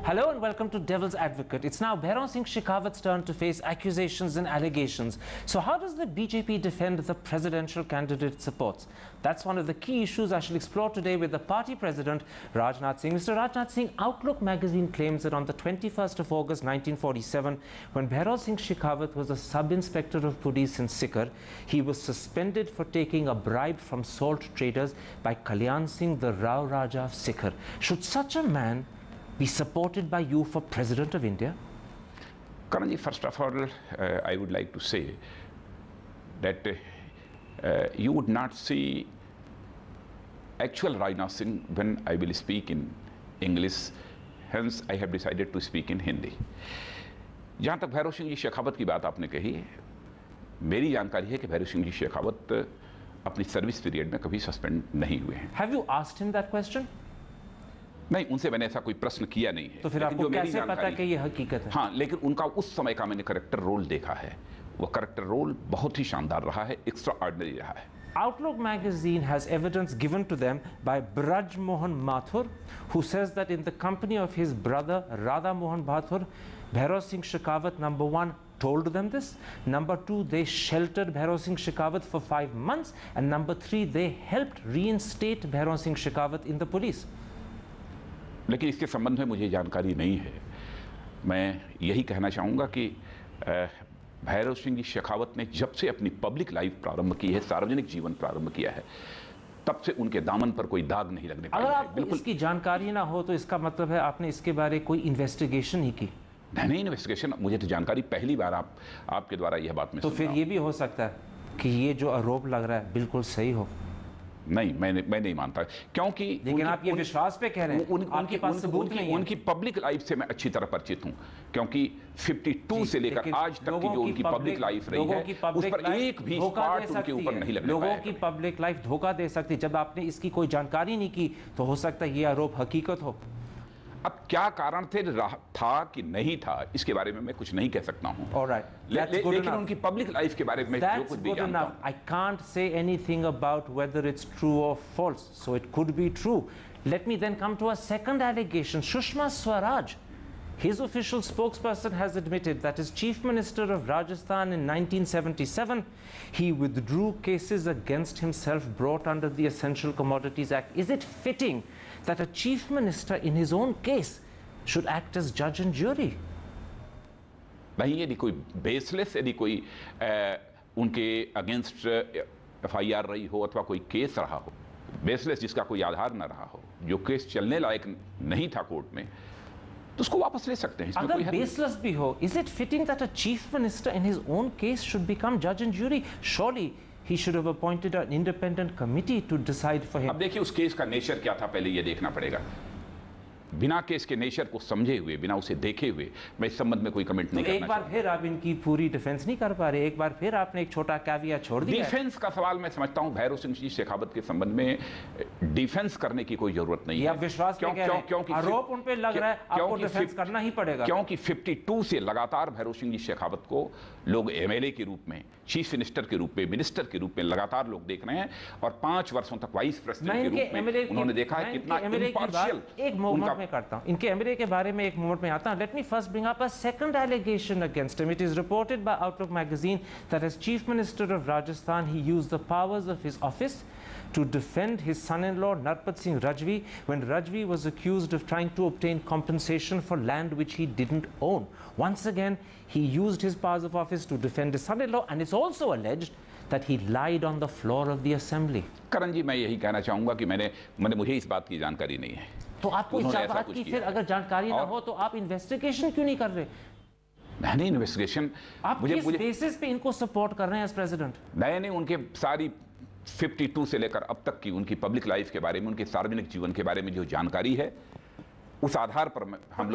Hello and welcome to Devil's Advocate. It's now Bhairon Singh Shekhawat's turn to face accusations and allegations. So how does the BJP defend the presidential candidate it supports? That's one of the key issues I shall explore today with the party president, Rajnath Singh. Mr. Rajnath Singh, Outlook magazine claims that on the 21st of August 1947, when Bhairon Singh Shekhawat was a sub-inspector of police in Sikar, he was suspended for taking a bribe from salt traders by Kalyan Singh, the Rao Raja of Sikar. Should such a man be supported by you for President of India? Karanji, first of all, I would like to say that you would not see actual Rajnath Singh when I will speak in English. Hence, I have decided to speak in Hindi. जहाँ तक भैरव सिंह जी शेखावत की बात आपने कही, मेरी जानकारी है कि भैरव सिंह जी शेखावत अपनी सर्विस पीरियड में कभी सस्पेंड नहीं हुए हैं। Have you asked him that question? नहीं, उनसे मैंने ऐसा कोई प्रश्न किया नहीं है। तो फिर आपको कैसे पता कि ये हकीकत है? हाँ, लेकिन उनका उस समय का मैंने करेक्टर रोल देखा है। वो करेक्टर रोल बहुत ही शानदार रहा है, एक्स्ट्राऑर्डिनरी रहा है। Outlook magazine has evidence given to them by Braj Mohan Mathur, who says that in the company of his brother Radha Mohan Mathur, Bhairon Singh Shekhawat, number one, told them this. Number two, they sheltered Bhairon Singh Shekhawat for 5 months. And number three, they helped reinstate Bhairon Singh Shekhawat in the police. लेकिन इसके संबंध में मुझे जानकारी नहीं है। मैं यही कहना चाहूँगा कि भैरव सिंह जी शेखावत ने जब से अपनी पब्लिक लाइफ प्रारंभ की है, सार्वजनिक जीवन प्रारंभ किया है, तब से उनके दामन पर कोई दाग नहीं लगने पाया। अगर आपको इसकी जानकारी ना हो तो इसका मतलब है आपने इसके बारे कोई इन्वेस्टिगेशन ही की? नहीं, इन्वेस्टिगेशन मुझे तो जानकारी पहली बार आपके द्वारा यह बात में। तो फिर ये भी हो सकता है कि ये जो आरोप लग रहा है बिल्कुल सही हो? नहीं, मैं नहीं मानता, क्योंकि लेकिन आप ये विश्वास पे कह रहे हैं, आपके पास सबूत नहीं है। उनकी पब्लिक लाइफ से मैं अच्छी तरह परिचित हूं, क्योंकि 52 से लेकर आज तक की जो उनकी पब्लिक लाइफ रही है, उस पर एक भी स्पॉट उनके ऊपर नहीं लगने पाया। लोगों की पब्लिक लाइफ धोखा दे सकती है। जब आपने इसकी कोई जानकारी नहीं की तो हो सकता है ये आरोप हकीकत हो। अब क्या कारण था कि नहीं था, इसके बारे में मैं कुछ नहीं कह सकता हूं। लेकिन उनकी पब्लिक लाइफ के बारे में जो कुछ भी जानता हूं। I can't say anything about whether it's true or false, so it could be true. Let me then come to a second allegation. Sushma Swaraj, his official spokesperson, has admitted that as Chief Minister of Rajasthan in 1977, he withdrew cases against himself brought under the Essential Commodities Act. Is it fitting that a Chief Minister in his own case should act as judge and jury? नहीं, यदि कोई baseless, यदि कोई उनके against FIR रही हो अथवा कोई केस रहा हो, बेसलेस जिसका कोई आधार न रहा हो, जो केस चलने लायक नहीं था कोर्ट में, तो उसको वापस ले सकते हैं। अगर बेसलेस भी हो, is it fitting that a chief minister in his own case should become judge and jury? Surely he should have appointed an independent committee to decide for him. अब देखिए उस केस का नेचर क्या था, पहले ये देखना पड़ेगा। बिना केस के नेचर को समझे हुए, बिना उसे देखे हुए मैं इस संबंध में कोई कमेंट नहीं करना एक बार फिर आप इनकी पूरी डिफेंस नहीं कर पा रहे, एक बार फिर आपने एक छोटा कैविया छोड़ दिया। डिफेंस का सवाल मैं समझता हूं भैरव सिंह जी शेखावत के संबंध में डिफेंस करने की कोई जरूरत नहीं है। विश्वास क्योंकि आरोप उन पे लग रहा है, आपको डिफेंस करना ही पड़ेगा। क्योंकि 52 से लगातार भैरव सिंह जी शेखावत को लोग MLA के रूप में, चीफ मिनिस्टर के रूप में, मिनिस्टर के रूप में लगातार लोग देख रहे हैं, और 5 वर्षों तक वाइस प्रेसिडेंट के रूप में उन्होंने देखा है कितना इम्पार्शियल। एक मोमेंट में करता हूं, इनके MLA के बारे में एक मोमेंट में आता हूं। Let me first bring up a second allegation against him. It is reported by Outlook magazine that as Chief Minister of Rajasthan, he used the powers of his office to defend his son-in-law Narpat Singh Rajvi when Rajvi was accused of trying to obtain compensation for land which he didn't own. Once again, he used his powers of office to defend his son-in-law, and it's also alleged that he lied on the floor of the assembly. करण जी, मैं यही कहना चाहूंगा कि मुझे इस बात की जानकारी नहीं है। तो आपको इस बात की फिर अगर जानकारी ना हो तो आप इन्वेस्टिगेशन क्यों नहीं कर रहे? नहीं, इन्वेस्टिगेशन आप किस बेसिस पे इनको सपोर्ट कर रहे हैं एज प्रेसिडेंट? नहीं, उनके सारी 52 से लेकर अब तक की उनकी पब्लिक लाइफ के बारे में, उनके सार्वजनिक जीवन के बारे में जो जानकारी है, उस आधार पर हम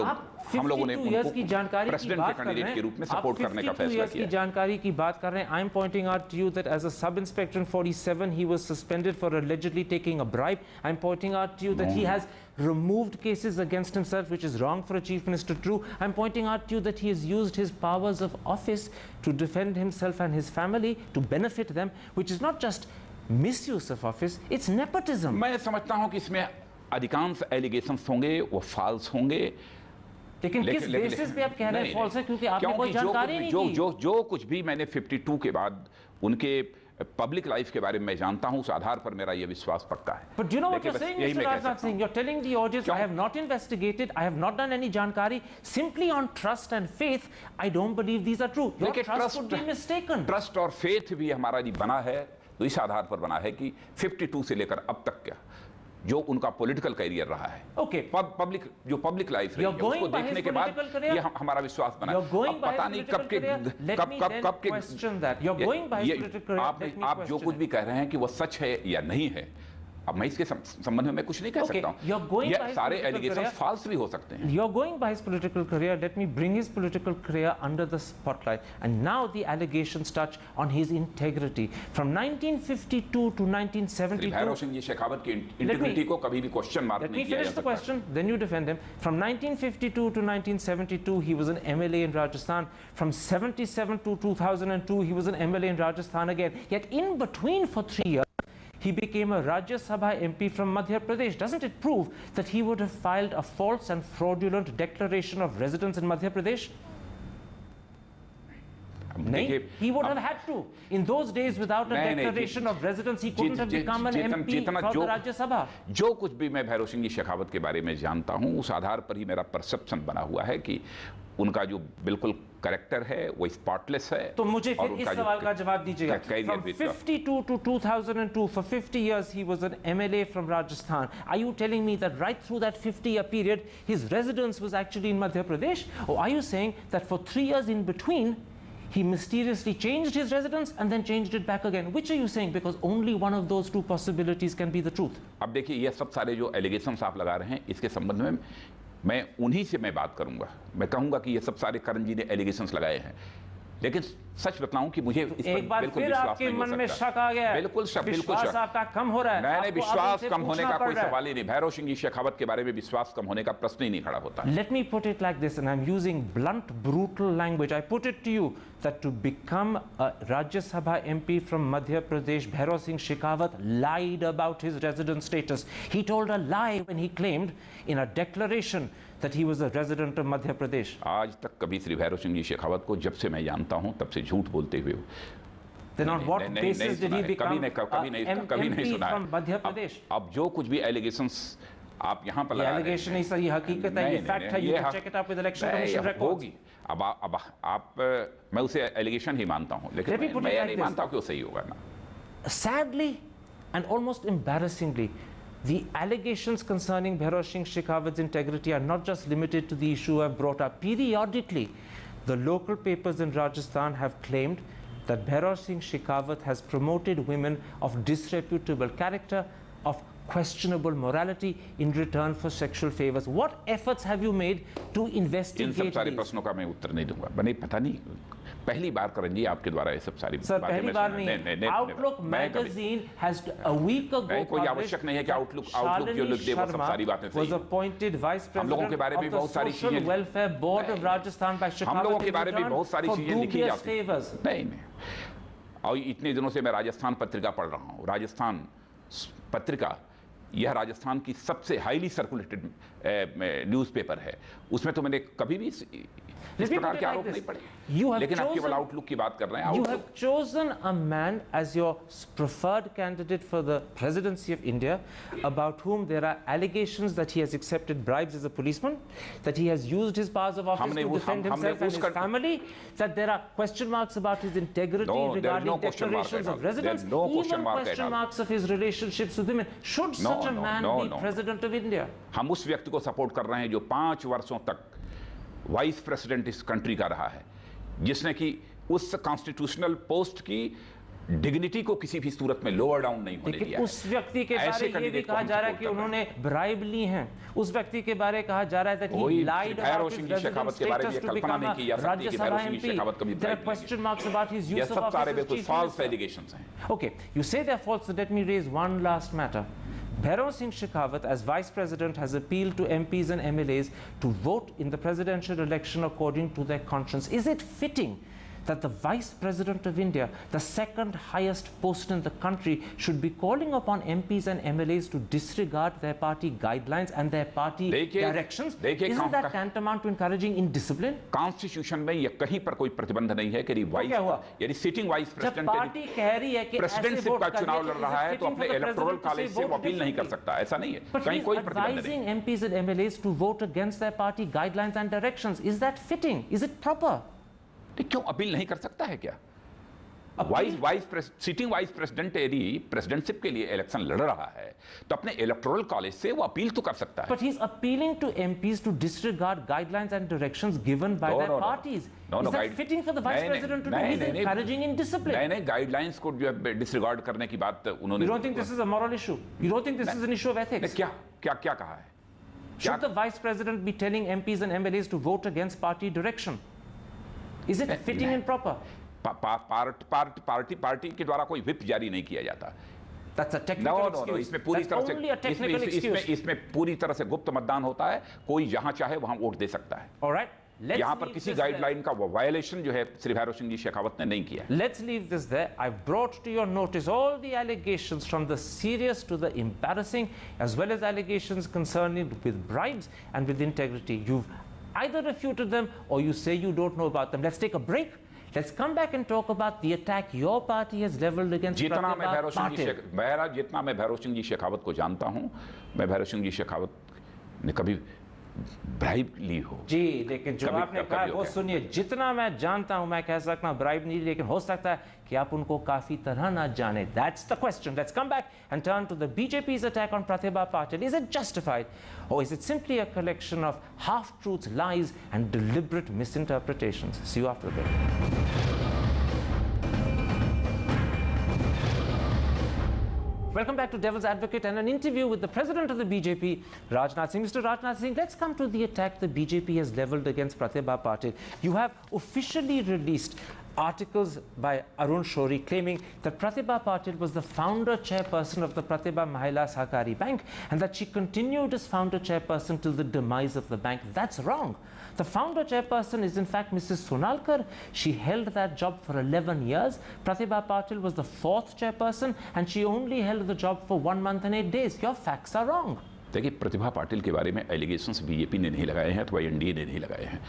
लोगों ने उनको जानकारी प्रेसिडेंट के कैंडिडेट के रूप में सपोर्ट करने का फैसला किया। जानकारी की बात कर रहे हैं। I am pointing out to you that as a sub inspector in 47 he was suspended for allegedly taking a bribe. I am pointing out to you that he has removed cases against himself, which is wrong for a chief minister. True. I am pointing out to you that he has used his powers of office to defend himself and his family, to benefit them, which is not just misuse of office, it's nepotism. मैं समझता हूं कि इसमें अधिकांश allegations होंगे वो false होंगे, लेकिन किस बेसिस पे आप कह रहे हैं फॉल्स है? क्योंकि आपने कोई जानकारी नहीं दी। जो कुछ भी मैंने 52 के बाद उनके पब्लिक लाइफ के बारे में मैं जानता हूं, उस आधार पर मेरा यह विश्वास पक्का है। But do you know what you're saying, Mr. Rajnath Singh? You're telling the audience, I have not investigated, I have not done any jankari, simply on trust and faith. I don't believe these are true. Your trust could be mistaken. Trust और faith भी हमारा जी बना है, तो इस आधार पर बना है कि 52 से लेकर अब तक क्या जो उनका पॉलिटिकल करियर रहा है, पब्लिक लाइफ रही है, उसको देखने के बाद ये हमारा विश्वास बना है। अब पता नहीं आप जो कुछ भी कह रहे हैं कि वो सच है या नहीं है, अब मैं इसके संबंध में मैं कुछ नहीं कह सकता हूं। ये सारे एलिगेशन फॉल्स भी हो सकते हैं। You're going by his political career. Let me bring his political career under the spotlight. And now the allegations touch on his integrity. From 1952 to 1972. Bhairav Singh ji Shekhawat की इंटीग्रिटी को कभी भी क्वेश्चन मार्क नहीं किया जा सकता। Let me finish the question, then you defend him. From 1952 to 1972, he was an MLA in Rajasthan. From 77 to 2002, he was an MLA in Rajasthan again. Yet in between for 3 years, he became a Rajya Sabha MP from Madhya Pradesh. Doesn't it prove that he would have filed a false and fraudulent declaration of residence in Madhya Pradesh? No, he would have had to. In those days, without a declaration of residence, he couldn't have become an MP for the Rajya Sabha. जो कुछ भी मैं भैरव सिंह जी शेखावत के बारे में जानता हूं, उस आधार पर ही मेरा परसेप्शन बना हुआ है कि उनका जो बिल्कुल करेक्टर है वो स्पॉटलेस है। तो मुझे फिर इस सवाल का जवाब दीजिएगा। From 52 to 2002, for 50 years he was an MLA from Rajasthan. Are you telling me that right through that 50-year period his residence was actually in Madhya Pradesh? Or are you saying that for 3 years in between he mysteriously changed his residence and then changed it back again? Which are you saying? Because only one of those two possibilities can be the truth. अब देखिए, ये सब सारे जो allegations आप लगा रहे हैं, इसके संबंध में मैं उन्हीं से मैं बात करूंगा। मैं कहूंगा कि ये सब सारे करण जी ने एलिगेशंस लगाए हैं, लेकिन सच बताऊं कि मुझे इस पर बिल्कुल विश्वास नहीं हो सकता। में शक आ गया। बिल्कुल शक आपका कम हो रहा है। नहीं, विश्वास कम होने का कोई सवाल ही नहीं। भैरव सिंह जी शेखावत के बारे में विश्वास कम होने का प्रश्न ही नहीं खड़ा होता। Let me put it like this, and I'm using blunt, brutal language. I put it to you that to become a Rajya Sabha MP from Madhya Pradesh, Bhairav Singh Shekhawat lied about his resident status. He told a lie when he claimed in a declaration that he was a resident of Madhya Pradesh. आज तक कभी श्री भैरव सिंह जी शेखावत को जब से मैं जानता हूं तब से झूठ बोलते हुए Then on what basis did he become MP from Madhya Pradesh? अब जो कुछ भी एलिगेशंस आप यहाँ पर लगा रहे हैं, एलिगेशन नहीं सर, ये हकीकत है, ये फैक्ट है, you can check it up with election commission records. होगी। अब आप मैं उसे एलिगेशन ही मानता हूँ, लेकिन मैं ये नहीं मानता कि वो सही होगा ना। Sadly and almost embarrassingly, the allegations concerning Bhairav Singh Shekhawat's integrity are not just limited to the issue I've brought up. Periodically, the local papers in Rajasthan have claimed that Bhairav Singh Shekhawat has promoted women of disreputable character, of questionable morality in return for sexual favors. What efforts have you made to investigate इन सब सारे प्रश्नों का मैं उत्तर नहीं दूंगा। बने पता नहीं, पहली बार करण जी आपके द्वारा ये सब सारी सर पहली बार नहीं। Outlook magazine has a week ago कोई आवश्यक नहीं है कि आउटलुक जो लिख दे वो सब सारी बातें सही। was appointed vice president हम लोगों के बारे में बहुत सारी चीजें, welfare board of Rajasthan by Shekhawat, हम लोगों के बारे में बहुत सारी चीजें लिखी जाती हैं। नहीं, और इतने दिनों से मैं राजस्थान पत्रिका पढ़ रहा हूँ। राजस्थान पत्रिका यह राजस्थान की सबसे हाईली सर्कुलेटेड न्यूज़पेपर है। उसमें तो मैंने कभी भी इस प्रकार के आरोप नहीं पड़े, लेकिन आप केवल आउटलुक की बात कर रहे हैं। You have chosen a man as your preferred candidate for the presidency of India, about whom there are allegations that he has accepted bribes as a policeman, that he has used his powers of office to defend himself and his family, that there are question marks about his integrity regarding declarations of residence, even question marks of his relationships with women. Should such a man be president of India? हम उस व्यक्ति को support कर रहे हैं जो 5 वर्षों तक वाइस प्रेसिडेंट इस कंट्री का रहा है, जिसने कि उस कॉन्स्टिट्यूशनल पोस्ट की डिग्निटी को किसी भी सूरत में लोअर डाउन नहीं होने दिया। उस व्यक्ति के बारे में ये भी कहा जा रहा है कि उन्होंने ब्राइब ली हैं। उस व्यक्ति के बारे में कहा जा रहा है that he lied about his residence status to become a Rajya Sabha MP. There are question marks about his use of office as chief minister. Okay, you say they're false, so let me raise one last matter. Bhairav Singh Shekhawat, as Vice President, has appealed to MPs and MLAs to vote in the presidential election according to their conscience. Is it fitting that the Vice President of India, the second highest post in the country, should be calling upon MPs and MLAs to disregard their party guidelines and their party directions? Isn't that tantamount to encouraging indiscipline? Constitution में ये कहीं पर कोई प्रतिबंध नहीं है कि यदि सिटिंग वाइस प्रेसिडेंट पार्टी कह रही है कि प्रेसिडेंटशिप का चुनाव लड़ रहा है तो अपने इलेक्टोरल कॉलेज से वो अपील नहीं कर सकता, ऐसा नहीं है, कहीं कोई प्रतिबंध नहीं। MPs and MLAs to vote against their party guidelines and directions. Is that fitting? Is it proper? क्यों अपील नहीं कर सकता है क्या? सिटिंग वाइस प्रेसिडेंट यदि प्रेसिडेंटशिप के लिए इलेक्शन लड़ रहा है तो अपने इलेक्टोरल कॉलेज से वो अपील तो कर सकता है। But he's appealing to MPs to disregard guidelines and directions given by their parties. Is that fitting for the vice president to do? He's encouraging indiscipline. नहीं, गाइडलाइंस को डिसरिगार्ड करने की बात उन्होंने। You don't think this is a moral issue? You don't think this is an issue of ethics? क्या कहा है? Should the vice president be telling MPs and MLAs to vote against party direction? Is it fitting and proper? Party के द्वारा कोई whip जारी नहीं किया जाता। That's a technical excuse. इसमें पूरी तरह से इसमें पूरी तरह से गुप्त मतदान होता है, कोई जहां चाहे वहां वोट दे सकता है। All right. यहां पर किसी गाइडलाइन का वायलेशन जो है श्री भैरव सिंह जी शेखावत ने नहीं किया। Let's leave this there. I've brought to your notice all the allegations from the serious to the embarrassing, as well as allegations concerning with bribes and with integrity. You've either refuted them or you say you don't know about them. Let's take a break. Let's come back and talk about the attack your party has leveled against जितना मैं भैरव सिंह जी शेखावत को जानता हूं, मैं भैरव सिंह जी शेखावत ने कभी bribe ली हो जी, लेकिन जो आपने कहा वो सुनिए, जितना मैं जानता हूं मैं कह सकता हूं ब्राइब नहीं, लेकिन हो सकता है कि आप उनको काफी तरह ना जाने। That's the question. Let's come back and turn to the BJP's attack on Pratibha Patil. Is it justified, or is it simply a collection of half-truths, lies and deliberate misinterpretations? See you after the break. Welcome back to Devil's Advocate and an interview with the president of the BJP, Rajnath Singh. Mr. Rajnath Singh, let's come to the attack the BJP has leveled against Pratibha Patil. You have officially released articles by Arun Shourie claiming that Pratibha Patil was the founder chairperson of the Pratibha Mahila Sahakari Bank and that she continued as founder chairperson till the demise of the bank. That's wrong. The founder chairperson is in fact Mrs. Sonalkar. She held that job for 11 years. Pratibha Patil was the fourth chairperson and she only held the job for 1 month and 8 days. Your facts are wrong. देखिए, प्रतिभा पाटिल के बारे में allegations BJP ने नहीं लगाए हैं, अथवा NDA ने नहीं लगाए हैं।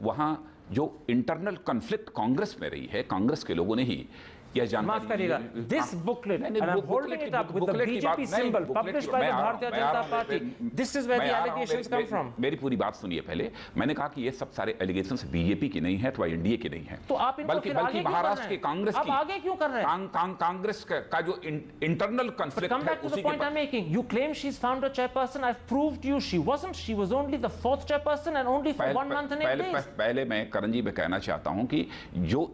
वहाँ जो इंटरनल कॉन्फ्लिक्ट कांग्रेस में रही है, कांग्रेस के लोगों ने ही यह जानकारी। माफ करिएगा, this booklet and I'm holding it up with the BJP symbol published by the Bharatiya Janata Party. This is where the allegations come from. मेरी पूरी बात सुनिए पहले। मैंने कहा कि ये सब सारे एलिगेशंस बीजेपी के नहीं है, अथवा एनडीए के नहीं है, तो आप इनको बल्कि महाराष्ट्र की कांग्रेस की। आप आगे क्यों कर रहे हैं? कांग्रेस का जो इंटरनल कॉन्फ्लिक्ट है, come back to the point I'm making. You claim she's founder chairperson. I've proved to you she wasn't. She was only the fourth chairperson and only for 1 month and 8 days. पहले मैं करण जी में कहना चाहता हूं कि जो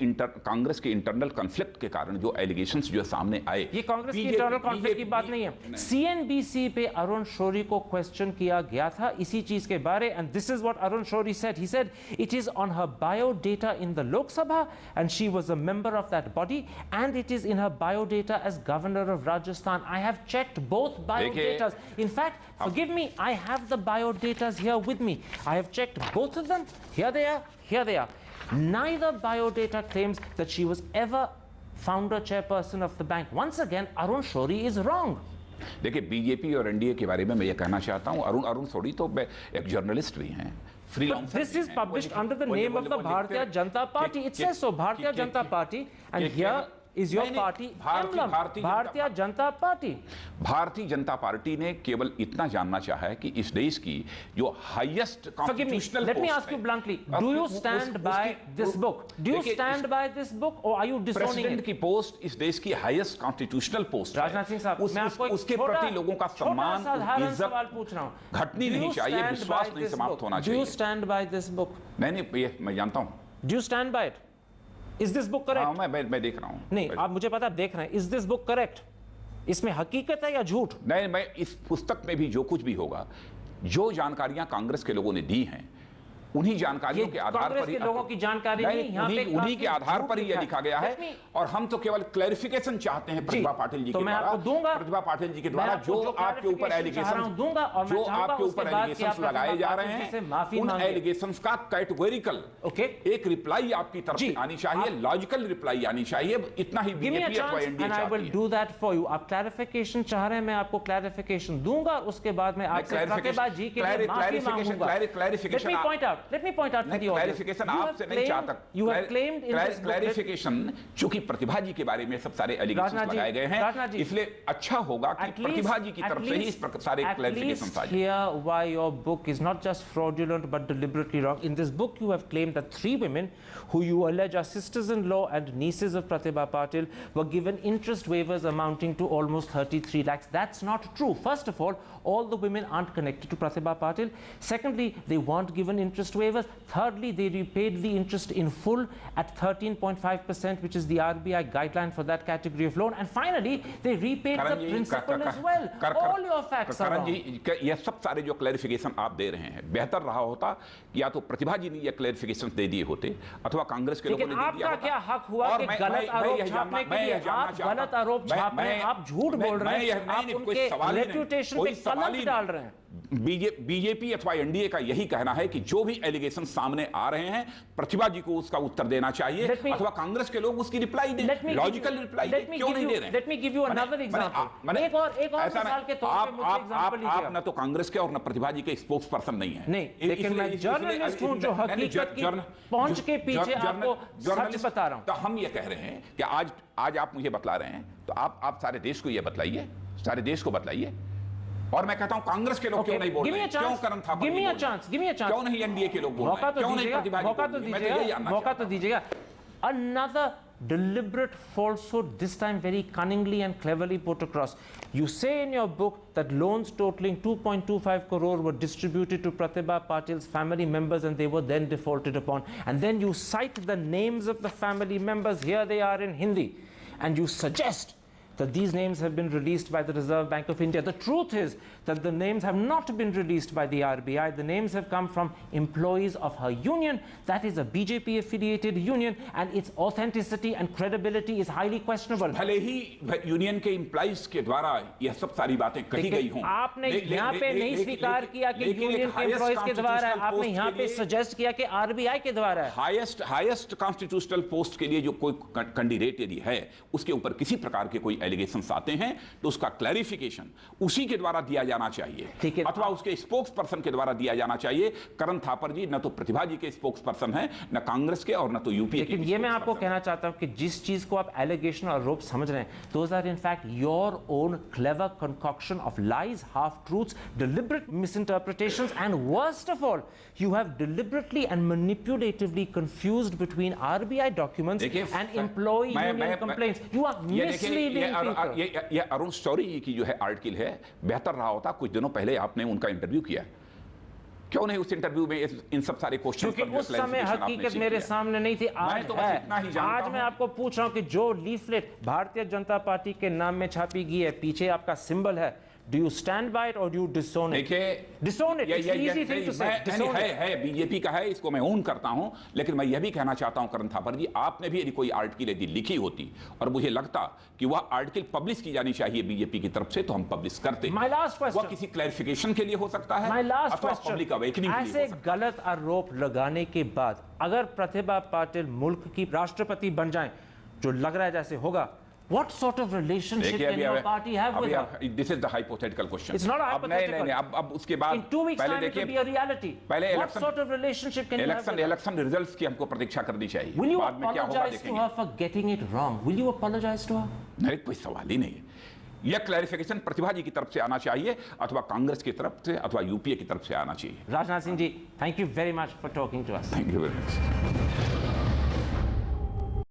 कांग्रेस के इंटरनल कॉन्फ्लिक्ट के कारण जो एलिगेशंस जो सामने आए, ये कांग्रेस की इंटरनल कॉन्फ्लिक्ट की बात नहीं है। सीएनबीसी पे अरुण शौरी को क्वेश्चन किया गया था इसी चीज के बारे, and this is what Arun Shourie said. He said it is on her biodata in the Lok Sabha and she was a member of that body and it is in her biodata as governor of Rajasthan. I have checked both biodatas. In fact, forgive me, I have the biodatas here with me. I have checked both of them. Here they are. Here they are. Neither biodata claims that she was ever founder chairperson of the bank. Once again, Arun Shourie is wrong. देखिए, BJP और NDA के बारे में मैं ये कहना चाहता हूं, अरुण शौरी तो एक जर्नलिस्ट भी हैं. This is published under the name of the Bharatiya Janata Party. It says so, Bharatiya Janata Party, and here is your party emblem, Bharatiya Janata Party. Bharatiya Janata party ने केवल इतना जानना चाहा है कि इस देश की जो highest constitutional, let me ask you bluntly, do you stand by this book? Do you stand by this book or are you disowning it? President की पोस्ट इस देश की हाईएस्ट कॉन्स्टिट्यूशनल पोस्ट है. राजनाथ सिंह साहब, मैं आपको उसके प्रति लोगों का सम्मान, सवाल पूछ रहा हूं, घटनी नहीं चाहिए, विश्वास नहीं समाप्त होना चाहिए. Do you stand by this book? नहीं, मैं जानता हूं. Do you stand by it? Is this book correct? मैं देख रहा हूं. नहीं, आप मुझे पता, आप देख रहे हैं. Is this book correct? इसमें हकीकत है या झूठ? नहीं, मैं इस पुस्तक में भी जो कुछ भी होगा, जो जानकारियां कांग्रेस के लोगों ने दी हैं, उन्हीं जानकारियों ये के आधार कांग्रेस पर ही के लोगों की जानकारी नहीं, यहाँ पे उन्हीं के आधार पर ही ये झूठ लिखा गया है। है। और हम तो केवल क्लैरिफिकेशन चाहते हैं प्रतिभा पाटिल जी तो के मैं द्वारा, आपको दूंगा, प्रतिभा पाटिल जी के मैं द्वारा आपको जो आपके ऊपर एलिगेशन दूंगा, और जो मैं चाहूंगा आपके उसके ऊपर बाद कि एलिगेशन आप लगाए जा रहे प्रतिभा पाटिल जी से हैं, माफी उन मांगे। एलिगेशंस का कैटेगोरिकल एक रिप्लाई आपकी तरफ से आनी चाहिए, लॉजिकल रिप्लाई आनी चाहिए। इतना ही बीजेपी अथवा एनडीए चाहती है। Do that for you. आप क्लैरिफिकेशन चाह रहे हैं, मैं आपको क्लैरिफिकेशन दूंगा, उसके बाद मैं आपसे धोखेबाजी के लिए माफी मांगूंगा। Clarification let me point out for the audience. Clarification आपसे नहीं चाहता। You have claimed in this book clarification चूंकि प्रतिभा जी के बारे में सब सारे एलिगेशंस लगाए गए हैं, इसलिए अच्छा होगा कि प्रतिभा जी की तरफ से ही इस प्रकार सारे क्लैरिफिकेशंस आ जाएं। Here why your book is not just fraudulent but deliberately wrong. In this book you have claimed that 3 women who you allege are sisters-in-law and nieces of Pratibha Patil were given interest waivers amounting to almost 33 lakhs. That's not true. First of all the women aren't connected to Pratibha Patil. Secondly, they weren't given interest waivers. Thirdly, they repaid the interest in full at 13.5%, which is the RBI guideline for that category of loan. And finally, they repaid the principal as well. All your facts are wrong. करण जी, ये सब सारे जो clarification आप दे रहे हैं, बेहतर रहा होता कि या तो प्रतिभा जी ने ये क्लैरिफिकेशन दे दिए होते अथवा कांग्रेस के लोगों ने दे दिया होता। क्या हक हुआ कि गलत आरोप छापने के लिए आप गलत आरोप छाप रहे हैं, आप झूठ बोल रहे हैं, आप उनके रेपुटेशन पे कलंक डाल रहे हैं। बीजेपी अथवा एनडीए का यही कहना है कि जो भी एलिगेशन सामने आ रहे हैं, प्रतिभा जी को उसका उत्तर देना चाहिए अथवा कांग्रेस के लोग उसकी रिप्लाई दें, लॉजिकल रिप्लाई दें। क्यों नहीं दे रहे हैं? Let me give you another example. एक और मिसाल के तौर पे मुझे एग्जांपल लीजिए। आप न तो कांग्रेस के और न प्रतिभा जी के स्पोक्स पर्सन नहीं है। नहीं, लेकिन मैं जर्नलिस्ट हूं जो हकीकत की पहुंच के पीछे आपको सच बता रहा हूं। तो हम ये कह रहे हैं कि आज आप मुझे बतला रहे हैं, तो आप सारे देश को ये बतलाइए, सारे देश को बतलाइए। और मैं कहता हूं कांग्रेस के लोग क्यों नहीं बोल रहे हैं? क्यों Karan Thapa give me a chance, क्यों नहीं एनडीए के लोग बोल रहे हैं? क्यों नहीं प्रतिभा जी? मौका तो दीजिएगा। Another deliberate falsehood, this time very cunningly and cleverly put across. You say in your book that loans totaling 2.25 crore were distributed to Pratibha Patil's family members and they were then defaulted upon. And then you cite the names of the family members. Here they are in Hindi. And you suggest that these names have been released by the Reserve Bank of India. The truth is that the names have not been released by the RBI. The names have come from employees of her union. That is a BJP affiliated union, and its authenticity and credibility is highly questionable. भले ही union के employees के द्वारा यह सब सारी बातें कही गई हों, आपने यहाँ पे नहीं स्वीकार किया कि यूनियन के एम्प्लॉइज के द्वारा है, आपने यहाँ पे सजेस्ट किया कि आरबीआई के द्वारा है। हाईएस्ट कॉन्स्टिट्यूशनल पोस्ट के लिए जो कोई कैंडिडेट यदि है, उसके ऊपर किसी प्रकार के कोई एलिगेशंस आते हैं तो उसका क्लैरिफिकेशन उसी के द्वारा दिया जाना चाहिए अथवा उसके स्पोक्स पर्सन के द्वारा दिया जाना चाहिए। करण थापर जी न तो प्रतिभा जी के स्पोक्स पर्सन है, न कांग्रेस के और न तो यूपीए के। लेकिन ये मैं आपको कहना चाहता हूं कि जिस चीज को आप एलिगेशन और आरोप समझ रहे हैं, those are in fact your own clever concoction of lies, half truths, deliberate misinterpretations, and worst of all you have deliberately and manipulatively confused between RBI documents and employ union complaints. You are misleading people. ये अरुण शौरी की जो है article है, बेहतर रहा होता कुछ दिनों पहले आपने उनका इंटरव्यू किया। क्यों नहीं उस इंटरव्यू में इन सब सारे क्वेश्चन पर उस समय हकीकत मेरे सामने नहीं थी। आज तो है। इतना ही जानता आज मैं आपको पूछ रहा हूं कि जो लीफलेट भारतीय जनता पार्टी के नाम में छापी गई है, पीछे आपका सिंबल है, Do you stand by it or do you disown it? Disown it. It's an easy thing to say. Disown it. है बीजेपी का है, इसको मैं ओन करता हूं, लेकिन मैं यह भी कहना चाहता हूं करण थापर जी, आपने भी यदि कोई आर्टिकल यदि लिखी होती और मुझे लगता कि वह आर्टिकल पब्लिश की जानी चाहिए बीजेपी की तरफ से, तो हम पब्लिश करते। My last question. वह किसी क्लैरिफिकेशन के लिए हो सकता है, My last अथवा question. पब्लिक अवेकनिंग के लिए हो सकता है। ऐसे गलत आरोप लगाने के बाद अगर प्रतिभा पाटिल मुल्क की राष्ट्रपति बन जाएं, जो लग रहा है जैसे होगा, what sort of relationship can your party have with her? This is the hypothetical question. It's not a hypothetical. नहीं, अब उसके बाद in 2 weeks time it will be a reality. What sort of relationship can you have with her? Election results की हमको प्रतीक्षा करनी चाहिए। Will you बाद में क्या होगा apologize to देखेंगे। her for getting it wrong? Will you apologize to her? नहीं, कोई सवाल ही नहीं है। यह क्लैरिफिकेशन प्रतिभा जी की तरफ से आना चाहिए अथवा कांग्रेस की तरफ से अथवा यूपीए की तरफ से आना चाहिए। Rajnath Singh ji, thank you very much for talking to us. Thank you very much.